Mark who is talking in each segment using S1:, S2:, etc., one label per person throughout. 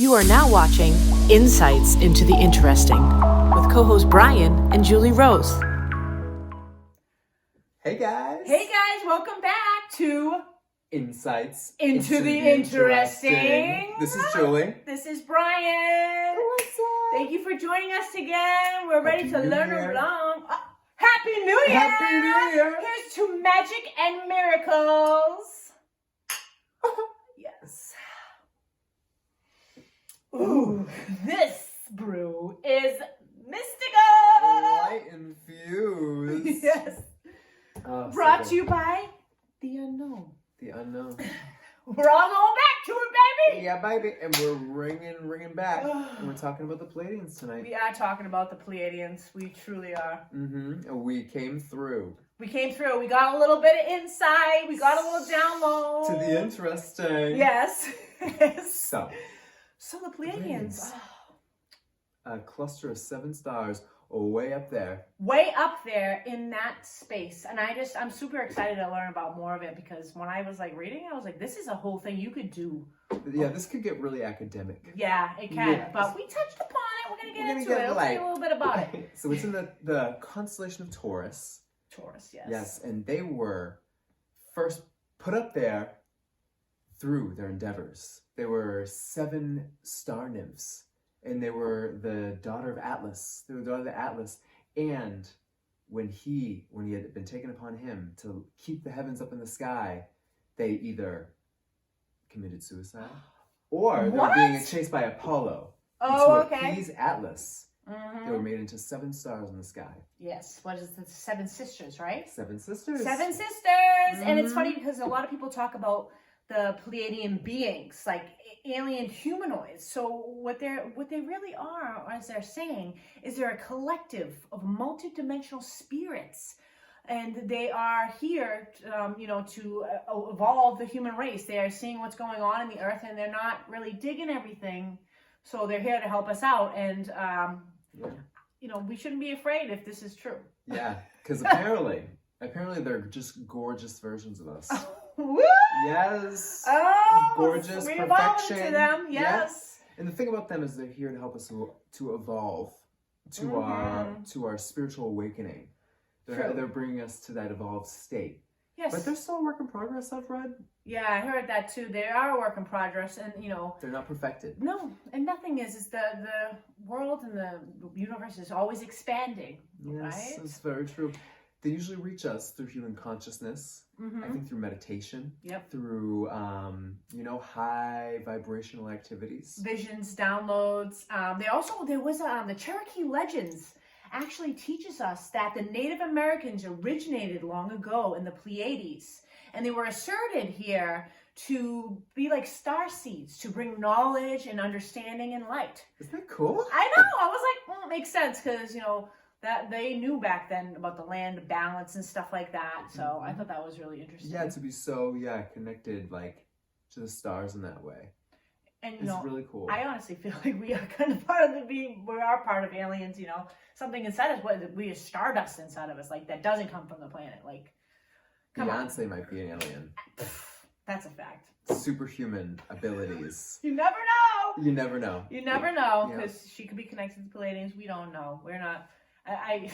S1: You are now watching Insights into the Interesting with co-host Brian and Julie Rose.
S2: Hey guys!
S3: Hey guys, welcome back to
S2: Insights
S3: into the Interesting.
S2: This is Julie.
S3: This is Brian.
S2: What's up?
S3: Thank you for joining us again. We're ready
S2: Happy
S3: to
S2: New
S3: learn
S2: Year.
S3: along. Happy New Year!
S2: Happy New Year!
S3: Here's to magic and miracles. Yes. Ooh, this brew is mystical.
S2: Light infused.
S3: Yes.
S2: Oh,
S3: Brought
S2: so
S3: to you by The Unknown.
S2: The unknown.
S3: We're all going back to it, baby.
S2: Yeah, baby. And we're ringing back. And we're talking about the Pleiadians tonight.
S3: We are talking about the Pleiadians. We truly are.
S2: And we came through.
S3: We came through. We got a little bit of insight. We got a little download.
S2: To the interesting.
S3: Yes.
S2: So
S3: the Pleiadians.
S2: a cluster of 7 stars way up there.
S3: Way up there in that space. And I'm super excited to learn about more of it because when I was reading, I was like, this is a whole thing you could do.
S2: Yeah, this could get really academic.
S3: Yeah, it can.
S2: Yes.
S3: But we touched upon it. We're going to get into
S2: get
S3: it. Let's say a little bit about it.
S2: So it's in the constellation of Taurus.
S3: Taurus, yes.
S2: Yes, and they were first put up there through their endeavors. They were 7 star nymphs, and they were the daughter of Atlas. They were the daughter of the Atlas, and when he had been taken upon him to keep the heavens up in the sky, they either committed suicide or they were being chased by Apollo.
S3: Oh,
S2: and to
S3: okay.
S2: appease Atlas,
S3: Mm-hmm.
S2: they were made into 7 stars in the sky.
S3: Yes. What is the 7 sisters, right?
S2: 7 sisters.
S3: 7 sisters.
S2: Mm-hmm.
S3: And it's funny because a lot of people talk about the Pleiadian beings, like alien humanoids. So what they really are, as they're saying, is they're a collective of multidimensional spirits. And they are here, to evolve the human race. They are seeing what's going on in the earth, and they're not really digging everything. So they're here to help us out. And, we shouldn't be afraid if this is true.
S2: Yeah, because apparently they're just gorgeous versions of us.
S3: Woo!
S2: Yes.
S3: Oh,
S2: gorgeous
S3: we
S2: perfection.
S3: evolved to them. Yes.
S2: And the thing about them is they're here to help us to evolve to our spiritual awakening. They're bringing us to that evolved state.
S3: Yes.
S2: But they're still a work in progress, I've read.
S3: Yeah, I heard that too. They are a work in progress, and
S2: they're not perfected.
S3: No, and nothing is the world and the universe is always expanding.
S2: Yes,
S3: right?
S2: that's very true. They usually reach us through human consciousness.
S3: Mm-hmm.
S2: I think through meditation.
S3: Yep.
S2: Through high vibrational activities.
S3: Visions, downloads. There was the Cherokee legends actually teaches us that the Native Americans originated long ago in the Pleiades, and they were asserted here to be like star seeds to bring knowledge and understanding and light.
S2: Isn't that cool?
S3: I know. I was like, it makes sense because that they knew back then about the land balance and stuff like that. So I thought that was really interesting.
S2: Yeah, to be so connected to the stars in that way.
S3: And
S2: it's really cool.
S3: I honestly feel like we are kind of part of we are part of aliens. Something inside us. We have stardust inside of us, that doesn't come from the planet.
S2: Beyonce might be an alien.
S3: That's a fact.
S2: Superhuman abilities.
S3: You never know.
S2: You never know.
S3: You never know because she could be connected to the Pleiadians. We don't know. We're not. I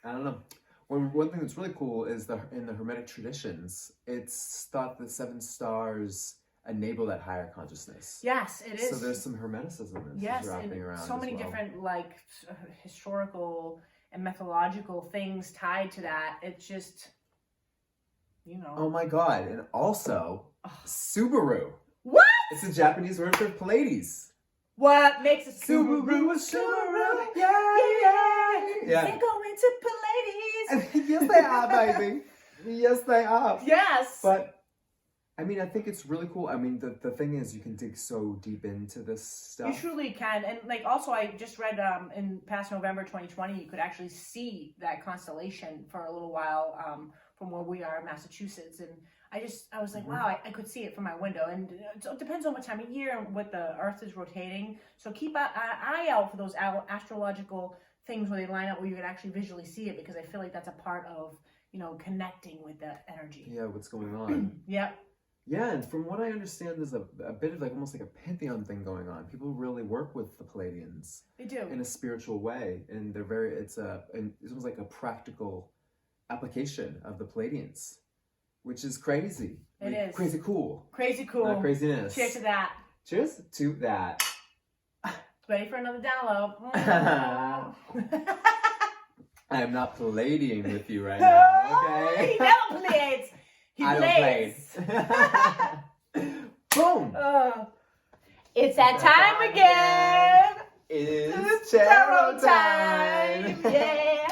S2: don't know. One thing that's really cool is in the Hermetic traditions, it's thought the 7 stars enable that higher consciousness.
S3: Yes, it is.
S2: So there's some hermeticism that's wrapping around.
S3: So many different historical and mythological things tied to that. It's just,
S2: Oh my God! And also, Subaru.
S3: What?
S2: It's a Japanese word for Pleiades.
S3: What makes a
S2: Subaru? Yeah.
S3: They're going to Pleiades.
S2: Yes, they are, baby. Yes, they are.
S3: Yes.
S2: But I think it's really cool. The thing is, you can dig so deep into this stuff.
S3: You truly can. And also I just read in past November 2020, you could actually see that constellation for a little while from where we are in Massachusetts. And I was like, wow, I could see it from my window. And it depends on what time of year and what the Earth is rotating. So keep an eye out for those astrological things where they line up where you can actually visually see it, because I feel like that's a part of, connecting with that energy.
S2: Yeah, what's going on.
S3: Yep.
S2: Yeah, and from what I understand, there's a bit of like almost like a pantheon thing going on. People really work with the Pleiadians
S3: They do.
S2: in a spiritual way, and it's almost like a practical application of the Pleiadians, which is crazy.
S3: It is.
S2: Crazy cool.
S3: Crazy cool.
S2: Not craziness.
S3: Cheers to that.
S2: Cheers to that.
S3: Ready for another download.
S2: I am not Pleiadian with you right now, okay?
S3: He never plays. He
S2: I
S3: plays.
S2: Boom!
S3: It's that time again.
S2: It's tarot time!
S3: Yeah.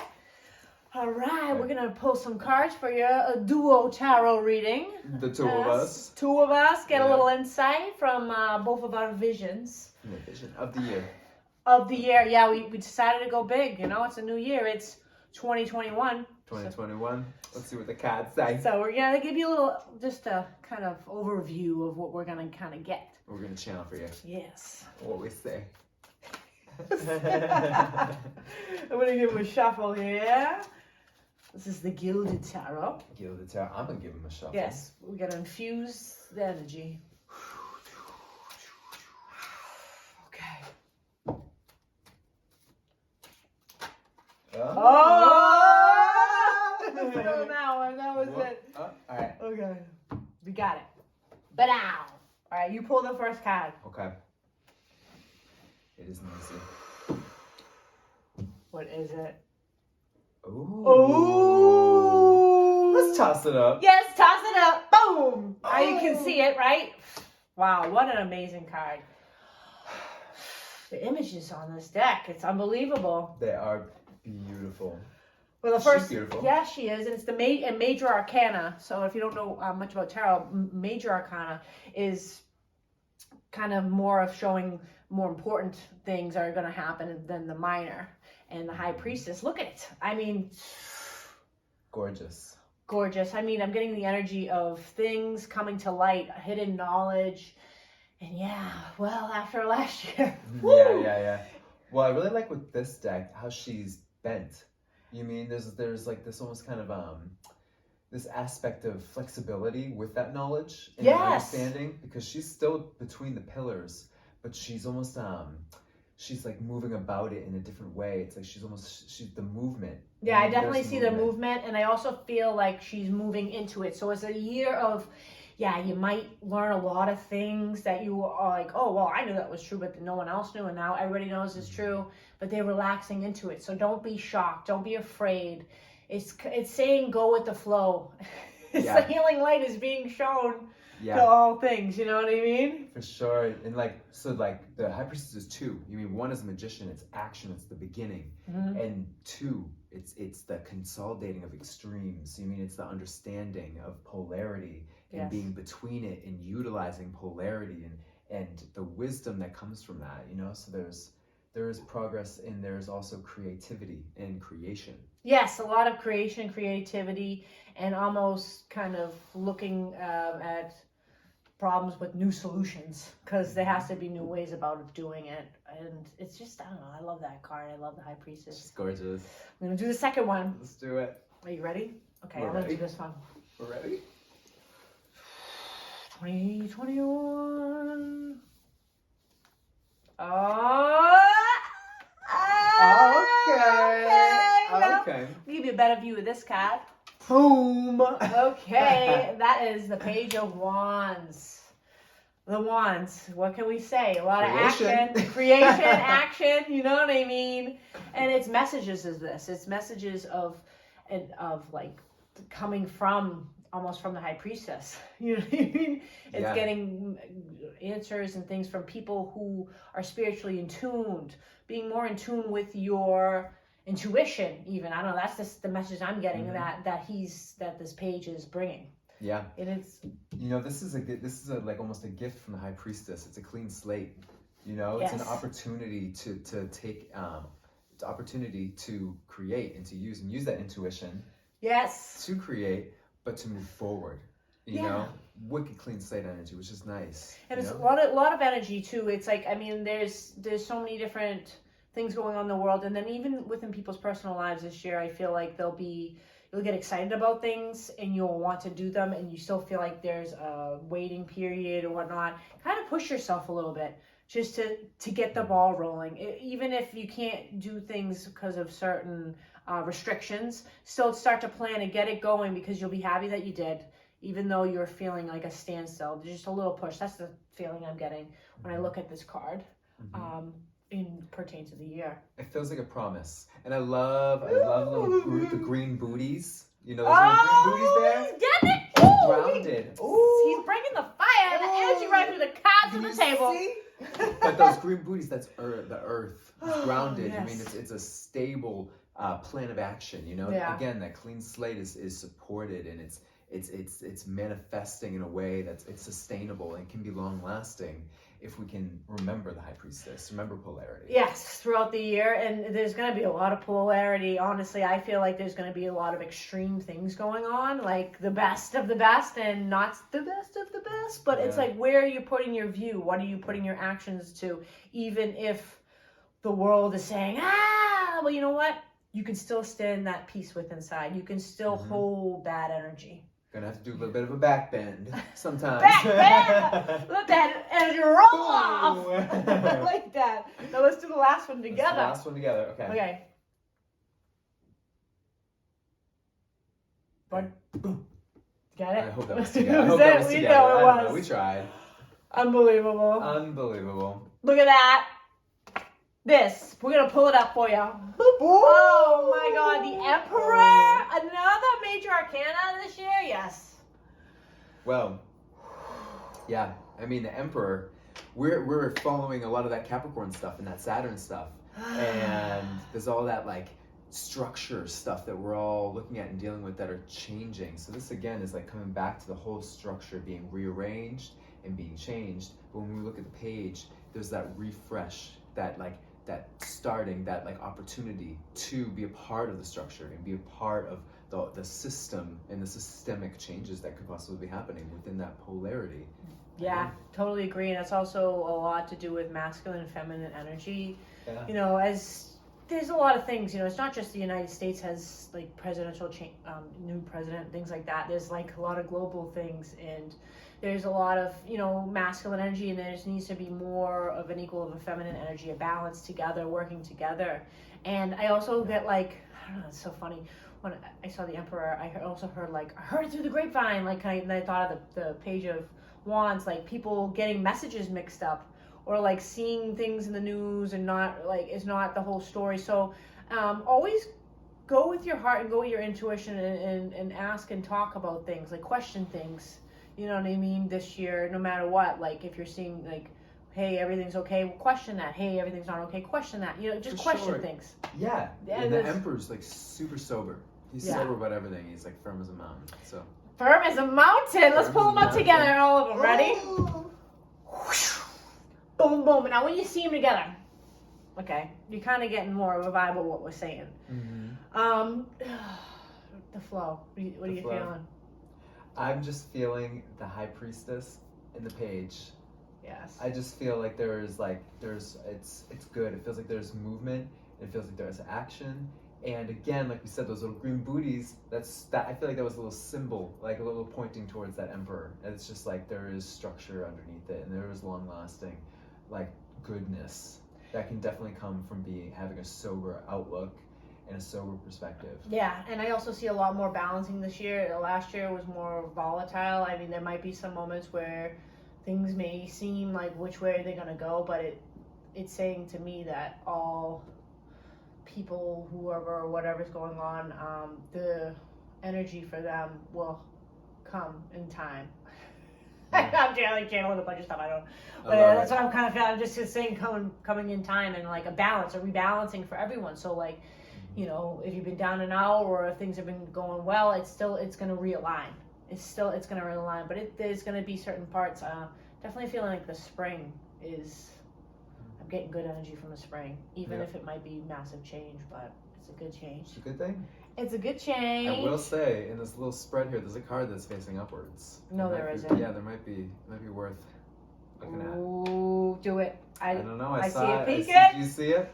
S3: All right, we're going to pull some cards for you. A duo tarot reading.
S2: The two of us.
S3: Two of us get a little insight from both of our visions.
S2: The vision of the year.
S3: Of the year. Yeah, we decided to go big. You know, it's a new year. It's 2021.
S2: 2021. Let's see what the cards say.
S3: So we're going to give you a little, just a kind of overview of what we're going to kind of get.
S2: We're going to channel for you.
S3: Yes.
S2: What we say.
S3: I'm going to give him a shuffle here. This is the Gilded Tarot.
S2: Gilded Tarot. I'm going to give him a shuffle.
S3: Yes, we got to infuse the energy. Okay. Oh! That was it.
S2: All right.
S3: Okay. We got it. But now. All right, you pull the first card.
S2: Okay. It is easy.
S3: What is it?
S2: Ooh.
S3: Ooh.
S2: Let's toss it up.
S3: Yes, toss it up. Boom. Now you can see it, right? Wow, what an amazing card. The images on this deck, it's unbelievable.
S2: They are beautiful.
S3: Well, the first,
S2: She's beautiful.
S3: Yeah, she is, and it's the major arcana. So if you don't know much about tarot, major arcana is kind of more of showing more important things are going to happen than the minor. And the high priestess, look at it. I mean,
S2: gorgeous.
S3: Gorgeous. I mean, I'm getting the energy of things coming to light, hidden knowledge. And yeah, well, after last year.
S2: Yeah. Well, I really like with this deck how she's bent. You mean there's like this almost kind of this aspect of flexibility with that knowledge and understanding, because she's still between the pillars, but she's almost she's like moving about it in a different way. It's like she's the movement.
S3: Yeah, I definitely see the movement, and I also feel like she's moving into it. So it's a year of, yeah, you might learn a lot of things that you are like, oh, well, I knew that was true, but no one else knew, and now everybody knows it's true, but they're relaxing into it. So don't be shocked. Don't be afraid. It's saying go with the flow. It's the healing light is being shown to all things. You know what I mean?
S2: For sure. And like the high priestess is two. You mean one is a magician. It's action. It's the beginning. Mm-hmm. And two, it's the consolidating of extremes. You mean it's the understanding of polarity and being between it and utilizing polarity and the wisdom that comes from that. You know, so there is progress, and there's also creativity and creation.
S3: Yes, a lot of creation, creativity, and almost kind of looking at problems with new solutions, because there has to be new ways about doing it. And it's just, I don't know, I love that card. I love the high priestess.
S2: It's gorgeous.
S3: I'm going to do the second one.
S2: Let's do it.
S3: Are you ready? Okay,
S2: I'm
S3: going to do this one.
S2: We're ready?
S3: 2021. Okay. I'll give you a better view of this card. Boom. Okay, that is the Page of Wands. The Wands. What can we say? A lot of action. Creation, action. You know what I mean? And it's messages of this. It's messages of like coming from almost from the high priestess. You know what I mean? It's getting answers and things from people who are spiritually in tuned, being more in tune with your intuition. Even I don't know. That's just the message I'm getting that this page is bringing. Yeah, and it's
S2: this is like almost a gift from the high priestess. It's a clean slate. You know, it's an opportunity to take it's an opportunity to create and to use that intuition.
S3: Yes.
S2: To create, but to move forward. You know, wicked clean slate energy, which is nice.
S3: And it's a lot of energy too. It's like, I mean, there's so many different things going on in the world, and then even within people's personal lives this year, I feel like there'll be, you'll get excited about things and you'll want to do them, and you still feel like there's a waiting period or whatnot. Kind of push yourself a little bit just to get the ball rolling. Even if you can't do things because of certain restrictions, still start to plan and get it going, because you'll be happy that you did, even though you're feeling like a standstill. Just a little push. That's the feeling I'm getting when I look at this card. In pertain to the year.
S2: It feels like a promise. And I love the green booties. You know those little green booties there?
S3: He's getting it! Ooh,
S2: Grounded.
S3: He's bringing the fire and the energy right through the cards on the table.
S2: See? But those green booties, that's the earth. It's grounded.
S3: Yes.
S2: I mean, it's a stable plan of action, you know?
S3: Yeah.
S2: Again, that clean slate is supported, and it's manifesting in a way it's sustainable and can be long lasting if we can remember the High Priestess, remember polarity.
S3: Yes, throughout the year, and there's going to be a lot of polarity. Honestly, I feel like there's going to be a lot of extreme things going on, like the best of the best and not the best of the best, but it's like, where are you putting your view? What are you putting your actions to? Even if the world is saying, well, you know what? You can still stand that peace within inside. You can still hold that energy.
S2: Gonna have to do a little bit of a back bend sometimes.
S3: Back bend! Let that energy roll off! I like that. Now let's do the last one together.
S2: The last one together, okay.
S3: Okay. One, boom. Got it?
S2: I hope that was together. I hope
S3: Was
S2: that
S3: it?
S2: was
S3: We
S2: together.
S3: know it
S2: I don't know.
S3: was.
S2: We tried.
S3: Unbelievable.
S2: Unbelievable.
S3: Look at that. This. We're going to pull it up for you. Oh my God. The Emperor. Another major arcana this year. Yes.
S2: Well, yeah. I mean, the Emperor, we're following a lot of that Capricorn stuff and that Saturn stuff. And there's all that, like, structure stuff that we're all looking at and dealing with that are changing. So this, again, is like coming back to the whole structure being rearranged and being changed. But when we look at the page, there's that refresh, that starting, that like opportunity to be a part of the structure and be a part of the system and the systemic changes that could possibly be happening within that polarity.
S3: Yeah, totally agree. And that's also a lot to do with masculine and feminine energy.
S2: Yeah.
S3: You know, as there's a lot of things, you know, it's not just the United States has like presidential new president, things like that. There's like a lot of global things, and there's a lot of, you know, masculine energy, and there needs to be more of an equal of a feminine energy, a balance together, working together. And I also get like, I don't know, it's so funny. When I saw the Emperor, I also heard like, I heard it through the grapevine, like and I thought of the Page of Wands, like people getting messages mixed up, or like seeing things in the news and not like, it's not the whole story. So always go with your heart and go with your intuition and ask and talk about things, like question things, you know what I mean, this year, no matter what. Like if you're seeing like, hey, everything's okay, well, question that. Hey, everything's not okay, question that. You know, just question things.
S2: Yeah, and the Emperor's like super sober. He's sober about everything. He's like firm as a mountain. So
S3: firm as a mountain. Let's pull them up together, all of them. Ready? Boom, boom. And now when you see them together, okay, you're kind of getting more of a vibe of what we're saying. The flow. What are you feeling?
S2: I'm just feeling the High Priestess in the page.
S3: Yes.
S2: I just feel like it's good. It feels like there's movement. It feels like there's action. And again, like we said, those little green booties, I feel like that was a little symbol, like a little pointing towards that Emperor. And it's just like there is structure underneath it, and there is long lasting, like, goodness that can definitely come from having a sober outlook and a sober perspective.
S3: Yeah, and I also see a lot more balancing this year. Last year was more volatile. I mean, there might be some moments where things may seem like which way they're gonna go, but it's saying to me that all people, whoever, whatever's going on, the energy for them will come in time. I'm channeling a bunch of stuff. I don't. But that's what I'm kind of feeling. I'm just saying coming in time, and like a balance, a rebalancing for everyone. So like, you know, if you've been down and out, or if things have been going well, it's going to realign. It's going to realign. But there's going to be certain parts. Definitely feeling like the spring is. I'm getting good energy from the spring, even if it might be massive change, but it's a good change.
S2: It's a good thing.
S3: It's a good change.
S2: I will say, in this little spread here, there's a card that's facing upwards.
S3: No, there isn't.
S2: Yeah, there might be worth looking at.
S3: Ooh, do it. I
S2: don't know.
S3: I
S2: saw
S3: see it
S2: it.
S3: peeking.
S2: Do you see it?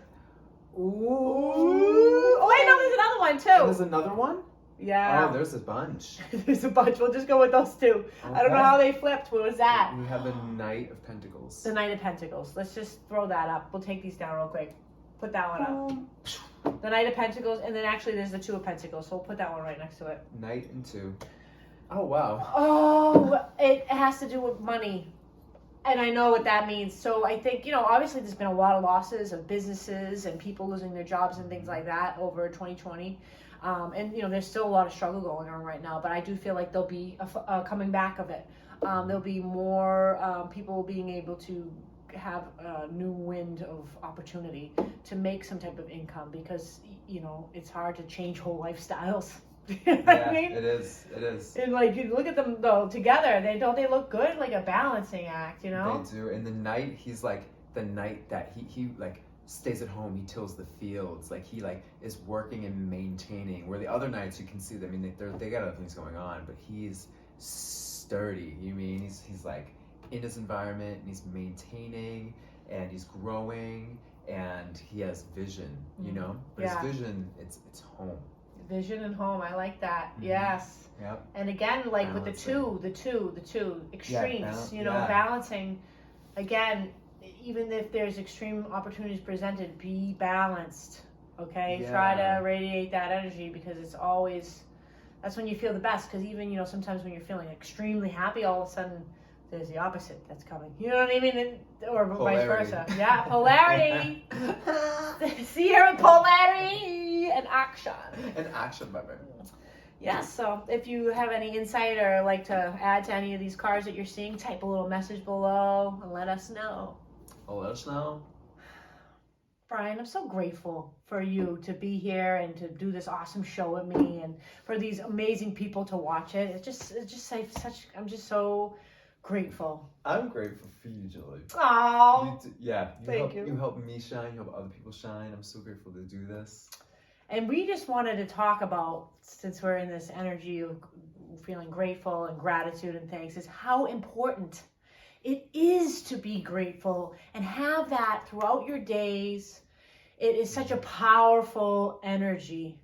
S3: Ooh. Oh wait, no, there's another one too.
S2: There's another one?
S3: Yeah.
S2: Oh, there's a bunch.
S3: There's a bunch. We'll just go with those two. I don't know how they flipped. What was that?
S2: We have the Knight of Pentacles.
S3: The Knight of Pentacles. Let's just throw that up. We'll take these down real quick. Put that one up. The Knight of Pentacles, and then actually there's the Two of Pentacles, so we'll put that one right next to it.
S2: Knight and Two. Oh, wow.
S3: Oh, it has to do with money. And I know what that means. So I think, obviously there's been a lot of losses of businesses and people losing their jobs and things like that over 2020. And, there's still a lot of struggle going on right now. But I do feel like there'll be a coming back of it. There'll be more people being able to have a new wind of opportunity to make some type of income because, it's hard to change whole lifestyles. You know what I mean?
S2: It is.
S3: And you look at them though together, they look good, like a balancing act,
S2: They do. And the Knight, he's like the Knight that he stays at home, he tills the fields, he is working and maintaining. Where the other Knights, you can see them, they got other things going on, but he's sturdy. He's in his environment and he's maintaining and he's growing and he has vision, But his vision, it's home.
S3: Vision and home, I like that.
S2: Mm-hmm.
S3: Yes.
S2: Yep.
S3: And again, with the two extremes, balancing. Again, even if there's extreme opportunities presented, be balanced. Okay, try to radiate that energy because that's when you feel the best. Because even sometimes when you're feeling extremely happy, all of a sudden there's the opposite that's coming. You know what I mean? Or vice versa. Yeah, polarity. See here with polarity and action.
S2: And action, baby.
S3: Yeah, so if you have any insight or like to add to any of these cards that you're seeing, type a little message below and let us know.
S2: Let us know.
S3: Brian, I'm so grateful for you to be here and to do this awesome show with me and for these amazing people to watch it. It's just I'm just so grateful.
S2: I'm grateful for you, Julie.
S3: Oh,
S2: Thank you. You help me shine. You help other people shine. I'm so grateful to do this.
S3: And we just wanted to talk about, since we're in this energy of feeling grateful and gratitude and thanks, is how important it is to be grateful and have that throughout your days. It is such a powerful energy.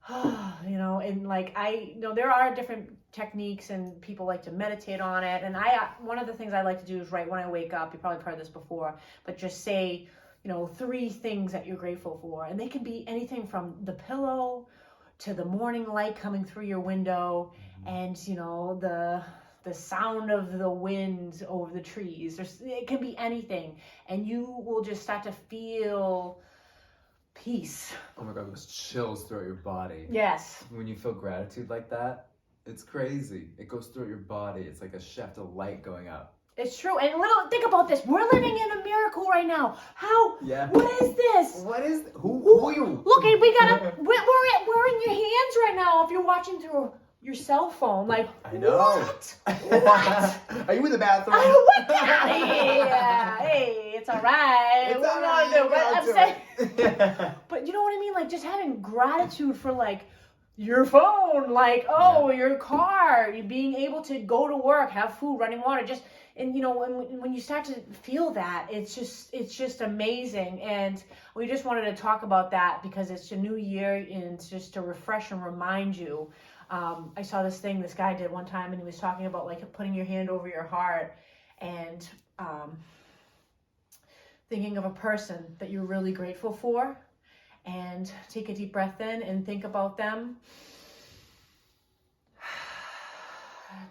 S3: And I know there are different techniques and people like to meditate on it. And one of the things I like to do is right when I wake up, you probably heard this before, but just say, 3 things that you're grateful for. And they can be anything from the pillow to the morning light coming through your window and, the sound of the wind over the trees. It can be anything. And you will just start to feel peace.
S2: Oh my God, those chills throughout your body.
S3: Yes.
S2: When you feel gratitude like that, it's crazy. It goes through your body. It's like a shaft of light going up.
S3: It's true. And think about this. We're living in a miracle right now. What is this?
S2: What is who are you?
S3: Look, we're in your hands right now if you're watching through your cell phone.
S2: I know.
S3: What?
S2: Are you in the bathroom?
S3: Get out of here. Hey, it's all right.
S2: It's all right.
S3: But you know what I mean? Just having gratitude for your phone, your car, you being able to go to work, have food, running water, and when you start to feel that, it's just amazing. And we just wanted to talk about that because it's a new year and it's just to refresh and remind you. I saw this thing this guy did one time, and he was talking about putting your hand over your heart and thinking of a person that you're really grateful for, and take a deep breath in and think about them.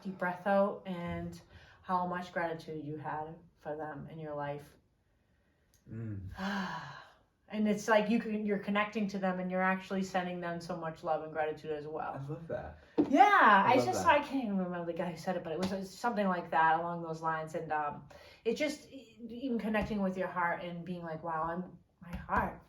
S3: Deep breath out and how much gratitude you had for them in your life. And it's you're connecting to them and you're actually sending them so much love and gratitude as well.
S2: I love that.
S3: Yeah, I can't even remember the guy who said it, but it was something like that along those lines. And it's just even connecting with your heart and being wow, my heart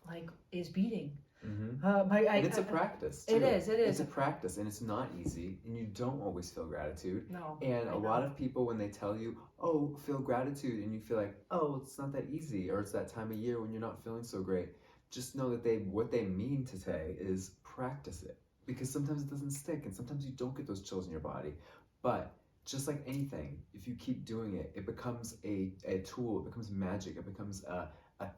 S3: is beating.
S2: And it's a practice too.
S3: It is.
S2: It's a practice, and it's not easy, and you don't always feel gratitude.
S3: No.
S2: And a lot of people, when they tell you, "Oh, feel gratitude," and you feel "Oh, it's not that easy," or it's that time of year when you're not feeling so great, just know that what they mean to say is practice it, because sometimes it doesn't stick, and sometimes you don't get those chills in your body. But just like anything, if you keep doing it, it becomes a tool. It becomes magic. It becomes a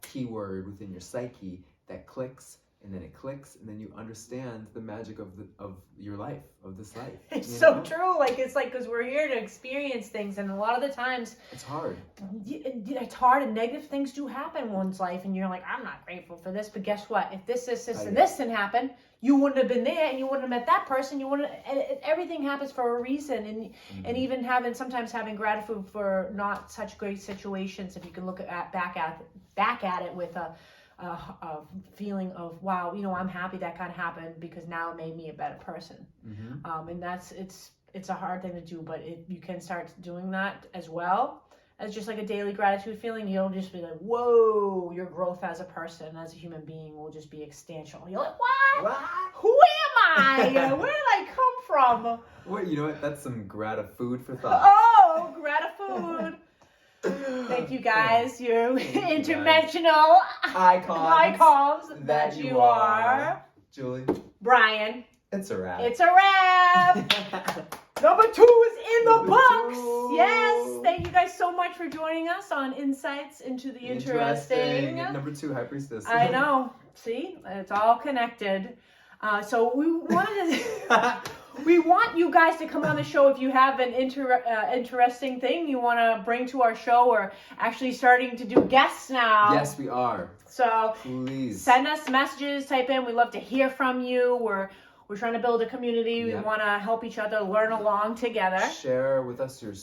S2: keyword within your psyche that clicks. and then it clicks, and then you understand the magic of your life, of this life.
S3: It's
S2: you
S3: so
S2: know?
S3: true. Like, it's like, because we're here to experience things, and a lot of the times
S2: It's hard.
S3: it's hard, and negative things do happen in one's life, and you're like, I'm not grateful for this. But guess what? If this, and this didn't happen, you wouldn't have been there, and you wouldn't have met that person. You wouldn't. Everything happens for a reason, and even sometimes having gratitude for not such great situations. If you can look back at it with a feeling of, wow, I'm happy that kind of happened, because now it made me a better person. And it's a hard thing to do, but you can start doing that as well as just like a daily gratitude feeling. You'll just be like, whoa, your growth as a person, as a human being, will just be exponential. You're like, what? Who am I? Where did I come from?
S2: Well, you know what? That's some gratitude for thought.
S3: Oh, gratitude. Thank you guys. You're interdimensional icons that you are.
S2: Julie.
S3: Brian.
S2: It's a wrap.
S3: It's a wrap. Number 2 is in the books. Yes. Thank you guys so much for joining us on Insights into the Interesting.
S2: Number 2, High Priestess.
S3: I know. See? It's all connected. So we wanted to... We want you guys to come on the show if you have an interesting thing you want to bring to our show. We're actually starting to do guests now.
S2: Yes, we are.
S3: So
S2: please
S3: send us messages, type in. We love to hear from you. We're trying to build a community. We want to help each other learn along together.
S2: Share with us your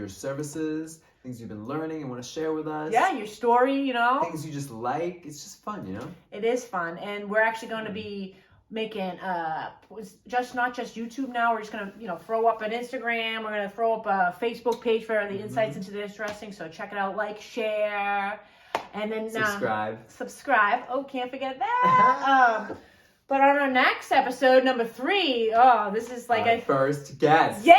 S2: services, things you've been learning and want to share with us.
S3: Yeah, your story,
S2: Things you just like. It's just fun,
S3: It is fun. And we're actually going to be making not just YouTube now. We're just gonna throw up an Instagram. We're gonna throw up a Facebook page for the Insights into the Interesting. So check it out, like, share, and then subscribe. Oh, can't forget that. But on our next episode, number 3, this is like
S2: our first guest.
S3: Yeah,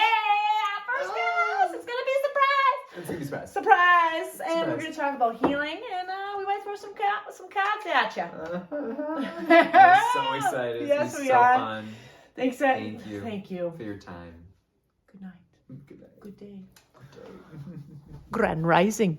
S3: first guest. It's gonna be a surprise.
S2: It's gonna be a surprise.
S3: Surprise. And we're gonna talk about healing, and we might throw some cards at you.
S2: We're so excited.
S3: Yes,
S2: it's
S3: we
S2: so
S3: are.
S2: Fun.
S3: Thank you.
S2: Thank you for your time.
S3: Good night.
S2: Good night.
S3: Good day.
S2: Good day.
S1: Grand Rising.